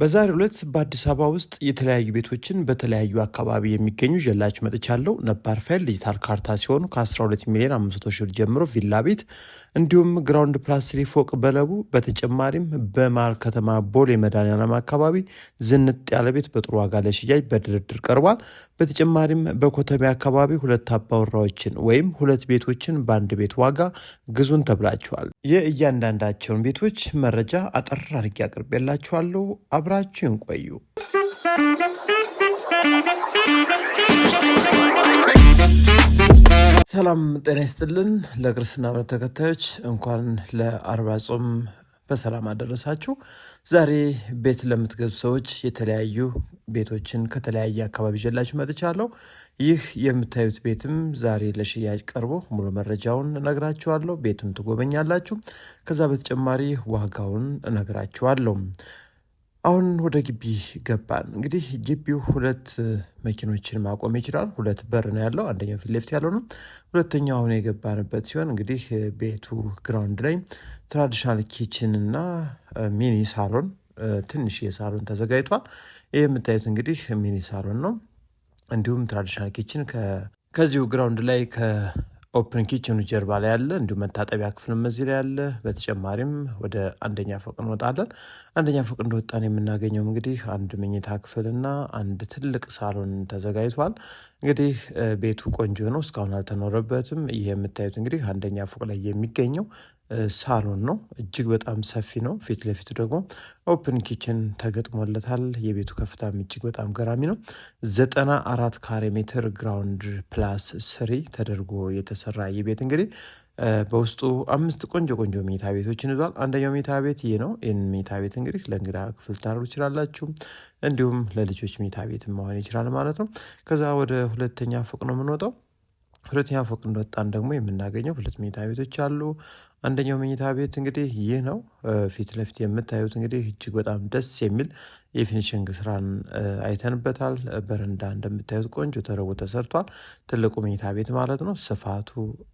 በዛሬው ዕለት በአዲስ አበባ ውስጥ የተለያዩ ቤቶችን በተለያዩ አካባቢ የሚገኙ ይዤላችሁ መጥቻለሁ። ነባር ፋይል ዲጂታል ካርታ ሲሆኑ ከ12 ሚሊዮን 500 ሺህ ብር ጀምሮ ቪላ ቤት እንዲሁም ግራውንድ ፕላስ 3 ፎቅ በለቡ። በተጨማሪም በመሃል ከተማ ቦሌ መድኃኔዓለም አካባቢ ዝንጥ ያለ ቤት በጥሩ ዋጋ ለሽያጭ በድርድር ቀርቧል። በተጨማሪም በኮተቤ አካባቢ ሁለት አባወራዎችን ወይም ሁለት ቤቶችን በአንድ ቤት ዋጋ ግዙን ተብላችኋል። የእያንዳንዳቸውን ቤቶች መረጃ አጠር አድርጌ አቅርቤላችኋለሁ። አብራችሁን ቆዩ። ሰላም ጤና ይስጥልን። ለክርስትና እምነት ተከታዮች እንኳን ለአርባ ጾም በሰላም አደረሳችሁ። ዛሬ ቤት ለምትገዙ ሰዎች የተለያዩ ቤቶችን ከተለያየ አካባቢ ይዤላችሁ መጥቻለሁ። ይህ የምታዩት ቤትም ዛሬ ለሽያጭ ቀርቦ ሙሉ መረጃውን እነግራችኋለሁ። ቤቱን ትጎበኛላችሁ። ከዛ በተጨማሪ ዋጋውን እነግራችኋለሁ። አሁን ወደ ግቢ ገባን። እንግዲህ ግቢው ሁለት መኪኖችን ማቆም ይችላል። ሁለት በር ነው ያለው። አንደኛው ፊት ለፊት ያለው ነው። ሁለተኛው አሁን የገባንበት ሲሆን እንግዲህ ቤቱ ግራውንድ ላይ ትራዲሽናል ኪችን እና ሚኒ ሳሎን፣ ትንሽ የሳሎን ተዘጋጅቷል። ይህ የምታዩት እንግዲህ ሚኒ ሳሎን ነው። እንዲሁም ትራዲሽናል ኪችን ከዚሁ ግራውንድ ላይ ኦፕን ኪችኑ ጀርባ ላይ ያለ፣ እንዲሁም መታጠቢያ ክፍልም እዚህ ላይ ያለ። በተጨማሪም ወደ አንደኛ ፎቅ እንወጣለን። አንደኛ ፎቅ እንደወጣን የምናገኘው እንግዲህ አንድ መኝታ ክፍልና አንድ ትልቅ ሳሎን ተዘጋጅቷል። እንግዲህ ቤቱ ቆንጆ ነው፣ እስካሁን አልተኖረበትም። ይህ የምታዩት እንግዲህ አንደኛ ፎቅ ላይ የሚገኘው ሳሎን ነው። እጅግ በጣም ሰፊ ነው። ፊት ለፊቱ ደግሞ ኦፕን ኪችን ተገጥሞለታል። የቤቱ ከፍታም እጅግ በጣም ገራሚ ነው። 94 ካሬ ሜትር ግራውንድ ፕላስ 3 ተደርጎ የተሰራ ይህ ቤት እንግዲህ በውስጡ 5 ቆንጆ መኝታ ቤቶችን ይዟል። አንደኛው መኝታ ቤት ይህ ነው። ይህን መኝታ ቤት እንግዲህ ለእንግዳ ክፍል ታደርጉ ይችላላችሁ፣ እንዲሁም ለልጆች መኝታ ቤት መሆን ይችላል ማለት ነው። ከዛ ወደ ሁለተኛ ፎቅ ነው የምንወጣው። ሁለተኛ ፎቅ እንደወጣን ደግሞ የምናገኘው ሁለት መኝታ ቤቶች አሉ። አንደኛው መኝታ ቤት እንግዲህ ይህ ነው። ፊት ለፊት የምታዩት እንግዲህ እጅግ በጣም ደስ የሚል የፊኒሽንግ ስራን አይተንበታል። በረንዳ እንደምታዩት ቆንጆ ተደርጎ ተሰርቷል። ትልቁ መኝታ ቤት ማለት ነው። ስፋቱ፣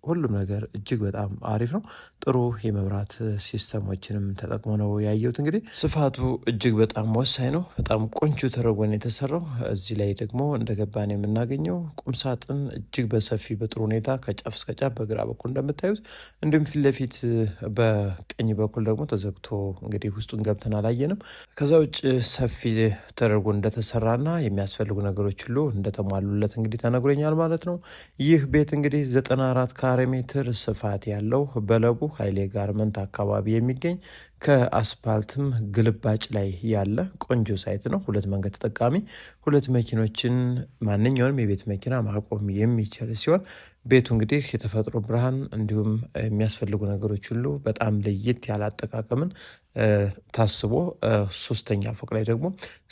ሁሉም ነገር እጅግ በጣም አሪፍ ነው። ጥሩ የመብራት ሲስተሞችንም ተጠቅሞ ነው ያየሁት። እንግዲህ ስፋቱ እጅግ በጣም ወሳኝ ነው። በጣም ቆንጆ ተደርጎ ነው የተሰራው። እዚህ ላይ ደግሞ እንደገባን የምናገኘው ቁምሳጥን እጅግ በሰፊ በጥሩ ሁኔታ ከጫፍ እስከ ጫፍ በግራ በኩል እንደምታዩት፣ እንዲሁም ፊት ለፊት በቀኝ በኩል ደግሞ ተዘግቶ እንግዲህ ውስጡን ገብተን አላየንም። ከዛ ውጭ ሰፊ ተደርጎ እንደተሰራና የሚያስፈልጉ ነገሮች ሁሉ እንደተሟሉለት እንግዲህ ተነግሮኛል ማለት ነው። ይህ ቤት እንግዲህ 94 ካሬ ሜትር ስፋት ያለው በለቡ ኃይሌ ጋርመንት አካባቢ የሚገኝ ከአስፓልትም ግልባጭ ላይ ያለ ቆንጆ ሳይት ነው። ሁለት መንገድ ተጠቃሚ፣ ሁለት መኪኖችን ማንኛውንም የቤት መኪና ማቆም የሚችል ሲሆን ቤቱ እንግዲህ የተፈጥሮ ብርሃን እንዲሁም የሚያስፈልጉ ነገሮች ሁሉ በጣም ለየት ያለ አጠቃቀምን ታስቦ ሶስተኛ ፎቅ ላይ ደግሞ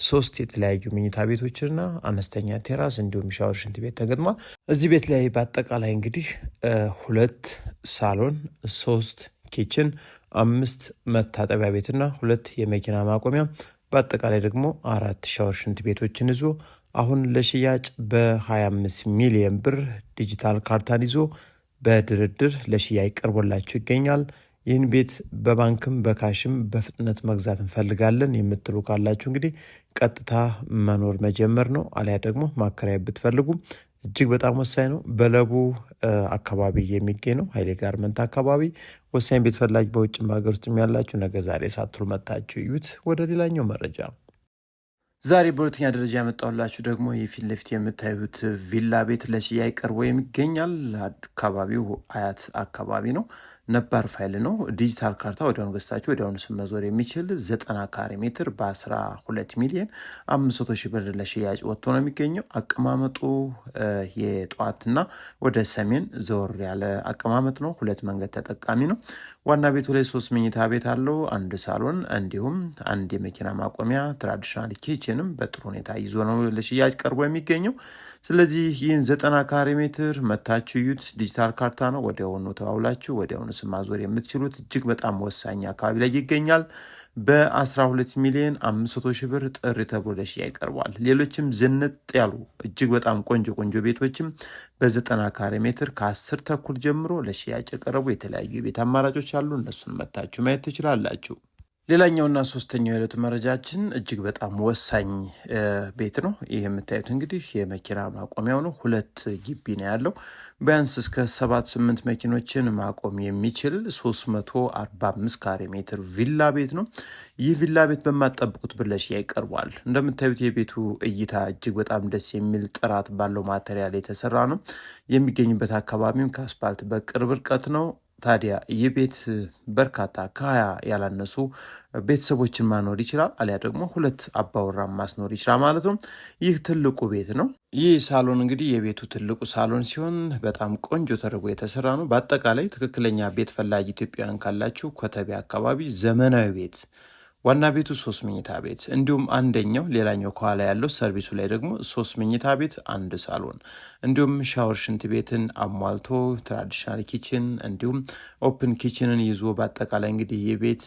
3 የተለያዩ መኝታ ቤቶችና አነስተኛ ቴራስ እንዲሁም ሻወር፣ ሽንት ቤት ተገጥሟል። እዚህ ቤት ላይ በአጠቃላይ እንግዲህ 2 ሳሎን፣ 3 ኪችን፣ 5 መታጠቢያ ቤትና 2 የመኪና ማቆሚያ፣ በአጠቃላይ ደግሞ 4 ሻወር፣ ሽንት ቤቶችን ይዞ አሁን ለሽያጭ በ25 ሚሊዮን ብር ዲጂታል ካርታን ይዞ በድርድር ለሽያጭ ቀርቦላችሁ ይገኛል። ይህን ቤት በባንክም በካሽም በፍጥነት መግዛት እንፈልጋለን የምትሉ ካላችሁ እንግዲህ ቀጥታ መኖር መጀመር ነው። አሊያ ደግሞ ማከራየት ብትፈልጉ እጅግ በጣም ወሳኝ ነው። በለቡ አካባቢ የሚገኝ ነው። ኃይሌ ጋርመንት አካባቢ ወሳኝ ቤት ፈላጊ በውጭም በሀገር ውስጥም ያላችሁ ነገ ዛሬ ሳትሉ መጣችሁ እዩት። ወደ ሌላኛው መረጃ ዛሬ በሁለተኛ ደረጃ ያመጣሁላችሁ ደግሞ የፊት ለፊት የምታዩት ቪላ ቤት ለሽያጭ ቀርቦ የሚገኛል። አካባቢው አያት አካባቢ ነው። ነባር ፋይል ነው። ዲጂታል ካርታ ወዲያውኑ ገዝታችሁ ወዲያውኑ ስም መዞር የሚችል 90 ካሬ ሜትር በ12 ሚሊዮን 500 ሺህ ብር ለሽያጭ ወጥቶ ነው የሚገኘው። አቀማመጡ የጠዋትና ወደ ሰሜን ዞር ያለ አቀማመጥ ነው። ሁለት መንገድ ተጠቃሚ ነው። ዋና ቤቱ ላይ 3 መኝታ ቤት አለው፣ አንድ ሳሎን እንዲሁም አንድ የመኪና ማቆሚያ፣ ትራዲሽናል ኪችንም በጥሩ ሁኔታ ይዞ ነው ለሽያጭ ቀርቦ የሚገኘው። ስለዚህ ይህን 90 ካሬ ሜትር መታችሁ እዩት። ዲጂታል ካርታ ነው። ወዲያውኑ ተዋውላችሁ ወዲያውኑ ስም ማዞር የምትችሉት እጅግ በጣም ወሳኝ አካባቢ ላይ ይገኛል። በ12 ሚሊዮን 500 ሺህ ብር ጥሪ ተብሎ ለሽያጭ ቀርቧል። ሌሎችም ዝንጥ ያሉ እጅግ በጣም ቆንጆ ቤቶችም በ90 ካሬ ሜትር ከ10 ተኩል ጀምሮ ለሽያጭ የቀረቡ የተለያዩ የቤት አማራጮች አሉ። እነሱን መታችሁ ማየት ትችላላችሁ። ሌላኛውና ሶስተኛው የዕለቱ መረጃችን እጅግ በጣም ወሳኝ ቤት ነው። ይህ የምታዩት እንግዲህ የመኪና ማቆሚያው ነው። 2 ግቢ ነው ያለው። ቢያንስ እስከ 7-8 መኪኖችን ማቆም የሚችል 345 ካሬ ሜትር ቪላ ቤት ነው። ይህ ቪላ ቤት በማጠብቁት ብር ለሽያጭ ቀርቧል። እንደምታዩት የቤቱ እይታ እጅግ በጣም ደስ የሚል ጥራት ባለው ማቴሪያል የተሰራ ነው። የሚገኝበት አካባቢም ከአስፓልት በቅርብ ርቀት ነው። ታዲያ ይህ ቤት በርካታ ከ20 ያላነሱ ቤተሰቦችን ማኖር ይችላል፣ አሊያ ደግሞ 2 አባወራ ማስኖር ይችላል ማለት ነው። ይህ ትልቁ ቤት ነው። ይህ ሳሎን እንግዲህ የቤቱ ትልቁ ሳሎን ሲሆን በጣም ቆንጆ ተደርጎ የተሰራ ነው። በአጠቃላይ ትክክለኛ ቤት ፈላጊ ኢትዮጵያውያን ካላችሁ ኮተቤ አካባቢ ዘመናዊ ቤት ዋና ቤቱ 3 መኝታ ቤት እንዲሁም አንደኛው ሌላኛው ከኋላ ያለው ሰርቪሱ ላይ ደግሞ 3 መኝታ ቤት 1 ሳሎን እንዲሁም ሻወር ሽንት ቤትን አሟልቶ ትራዲሽናል ኪችን እንዲሁም ኦፕን ኪችንን ይዞ በአጠቃላይ እንግዲህ የቤት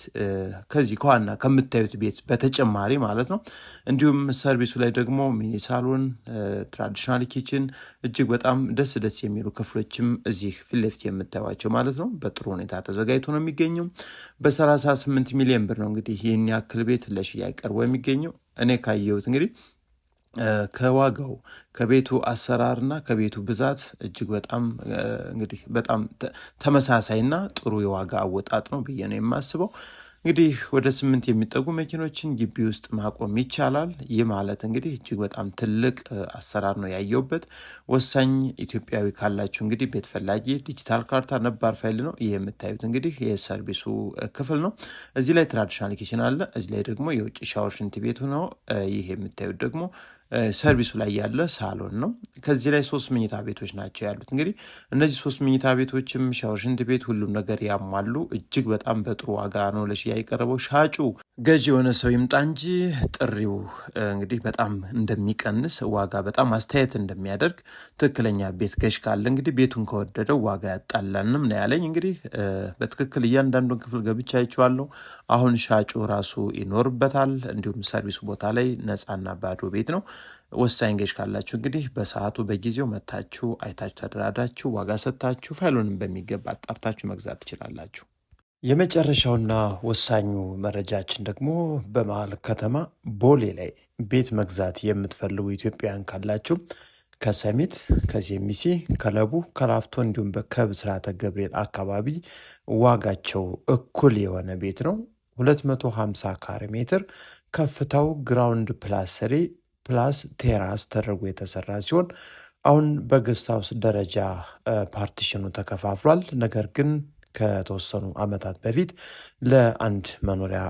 ከዚህ ከዋና ከምታዩት ቤት በተጨማሪ ማለት ነው። እንዲሁም ሰርቪሱ ላይ ደግሞ ሚኒ ሳሎን፣ ትራዲሽናል ኪችን እጅግ በጣም ደስ የሚሉ ክፍሎችም እዚህ ፊት ለፊት የምታዩቸው ማለት ነው በጥሩ ሁኔታ ተዘጋጅቶ ነው የሚገኘው። በ38 ሚሊዮን ብር ነው እንግዲህ ይህን ያክል ቤት ለሽያጭ ቀርቦ የሚገኘው። እኔ ካየሁት እንግዲህ ከዋጋው ከቤቱ አሰራርና ከቤቱ ብዛት እጅግ በጣም እንግዲህ በጣም ተመሳሳይና ጥሩ የዋጋ አወጣጥ ነው ብዬ ነው የማስበው። እንግዲህ ወደ 8 የሚጠጉ መኪኖችን ግቢ ውስጥ ማቆም ይቻላል። ይህ ማለት እንግዲህ እጅግ በጣም ትልቅ አሰራር ነው ያየውበት። ወሳኝ ኢትዮጵያዊ ካላችሁ እንግዲህ ቤት ፈላጊ ዲጂታል ካርታ ነባር ፋይል ነው። ይህ የምታዩት እንግዲህ የሰርቪሱ ክፍል ነው። እዚህ ላይ ትራዲሽናል ኪችን አለ። እዚህ ላይ ደግሞ የውጭ ሻወር ሽንት ቤቱ ነው። ይህ የምታዩት ደግሞ ሰርቪሱ ላይ ያለ ሳሎን ነው። ከዚህ ላይ 3 መኝታ ቤቶች ናቸው ያሉት። እንግዲህ እነዚህ 3 መኝታ ቤቶችም ሻወር ሽንት ቤት ሁሉም ነገር ያሟሉ እጅግ በጣም በጥሩ ዋጋ ነው ለሽያጭ የቀረበው። ሻጩ ገዢ የሆነ ሰው ይምጣ እንጂ ጥሪው እንግዲህ በጣም እንደሚቀንስ ዋጋ በጣም አስተያየት እንደሚያደርግ ትክክለኛ ቤት ገዥ ካለ እንግዲህ ቤቱን ከወደደው ዋጋ ያጣላንም ነው ያለኝ። እንግዲህ በትክክል እያንዳንዱን ክፍል ገብቻ አይቼዋለሁ። አሁን ሻጩ ራሱ ይኖርበታል። እንዲሁም ሰርቪሱ ቦታ ላይ ነፃና ባዶ ቤት ነው። ወሳኝ ገዥ ካላችሁ እንግዲህ በሰዓቱ በጊዜው መታችሁ አይታችሁ ተደራዳችሁ ዋጋ ሰጥታችሁ ፋይሉንም በሚገባ አጣርታችሁ መግዛት ትችላላችሁ። የመጨረሻውና ወሳኙ መረጃችን ደግሞ በመሀል ከተማ ቦሌ ላይ ቤት መግዛት የምትፈልጉ ኢትዮጵያውያን ካላችሁ ከሰሚት፣ ከሴሚሲ፣ ከለቡ፣ ከላፍቶ እንዲሁም ከብስራተ ገብርኤል አካባቢ ዋጋቸው እኩል የሆነ ቤት ነው። 250 ካሬ ሜትር ከፍታው ግራውንድ ፕላስ 3 ፕላስ ቴራስ ተደርጎ የተሰራ ሲሆን አሁን በገስት ሃውስ ደረጃ ፓርቲሽኑ ተከፋፍሏል። ነገር ግን ከተወሰኑ ዓመታት በፊት ለአንድ መኖሪያ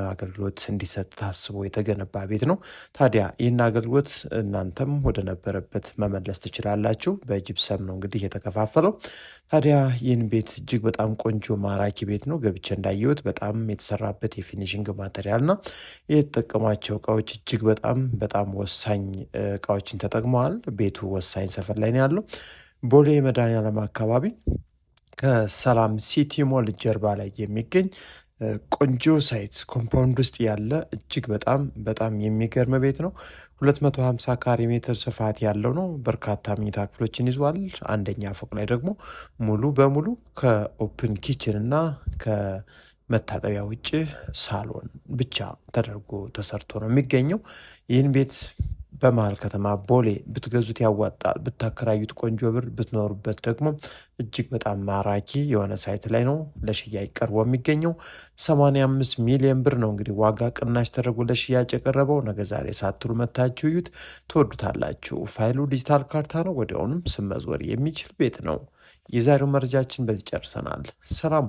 አገልግሎት እንዲሰጥ ታስቦ የተገነባ ቤት ነው። ታዲያ ይህን አገልግሎት እናንተም ወደ ነበረበት መመለስ ትችላላችሁ። በጂፕሰም ነው እንግዲህ የተከፋፈለው። ታዲያ ይህን ቤት እጅግ በጣም ቆንጆ ማራኪ ቤት ነው። ገብቼ እንዳየሁት በጣም የተሰራበት የፊኒሽንግ ማቴሪያልና የተጠቀሟቸው እቃዎች እጅግ በጣም ወሳኝ እቃዎችን ተጠቅመዋል። ቤቱ ወሳኝ ሰፈር ላይ ነው ያለው። ቦሌ መድኃኔዓለም አካባቢ ከሰላም ሲቲ ሞል ጀርባ ላይ የሚገኝ ቆንጆ ሳይት ኮምፓውንድ ውስጥ ያለ እጅግ በጣም የሚገርም ቤት ነው። 250 ካሬ ሜትር ስፋት ያለው ነው። በርካታ መኝታ ክፍሎችን ይዟል። አንደኛ ፎቅ ላይ ደግሞ ሙሉ በሙሉ ከኦፕን ኪችን እና ከመታጠቢያ ውጭ ሳሎን ብቻ ተደርጎ ተሰርቶ ነው የሚገኘው። ይህን ቤት በመሀል ከተማ ቦሌ ብትገዙት ያዋጣል። ብታከራዩት ቆንጆ ብር፣ ብትኖሩበት ደግሞ እጅግ በጣም ማራኪ የሆነ ሳይት ላይ ነው ለሽያጭ ቀርቦ የሚገኘው። 85 ሚሊዮን ብር ነው እንግዲህ ዋጋ ቅናሽ ተደርጎ ለሽያጭ የቀረበው። ነገ ዛሬ ሳትሉ መታችሁ እዩት፣ ትወዱታላችሁ። ፋይሉ ዲጂታል ካርታ ነው። ወዲያውንም ስም መዞር የሚችል ቤት ነው። የዛሬው መረጃችን በዚህ ጨርሰናል። ሰላም።